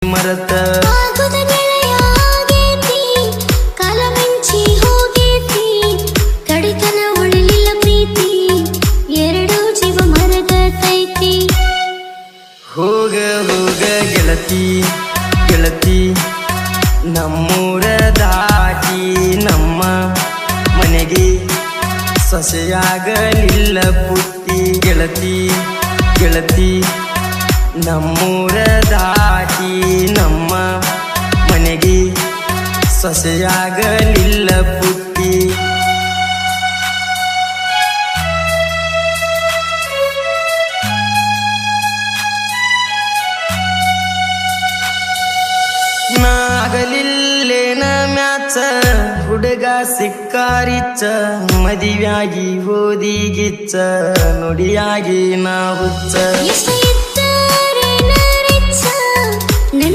ಮರತ ಆಗುದ ಗೆಳೆಯ ಆಗೇತಿ, ಕಾಲ ಮಿಂಚಿ ಹೋಗೇತಿ, ಕಡಿತನ ಉಳಿಲಿಲ್ಲ ಪ್ರೀತಿ, ಎರಡು ಜೀವ ಮರಗತೈತಿ. ಹೋಗ ಹೋಗ ಗೆಳತಿ ಗೆಳತಿ ನಮ್ಮೂರ ದಾಟಿ ನಮ್ಮ ಮನೆಗೆ ಸೊಸೆಯಾಗಲಿಲ್ಲ ಪುಟ್ಟಿ. ಗೆಳತಿ ಗೆಳತಿ ನಮ್ಮೂರ ದಾಟಿ ನಮ್ಮ ಮನೆಗೆ ಸೊಸೆಯಾಗಲಿಲ್ಲ ಪುಟ್ಟಿ. ನಾಗಲಿಲ್ಲೇನ ಮ್ಯಾಚ ಹುಡುಗ ಸಿಕ್ಕಾರಿಚ್ಚ, ಮದಿವ್ಯಾಗಿ ಹೋದಿಗಿಚ್ಚ ನುಡಿಯಾಗಿ ನಾ ಹುಚ್ಚ. ಎಷ್ಟು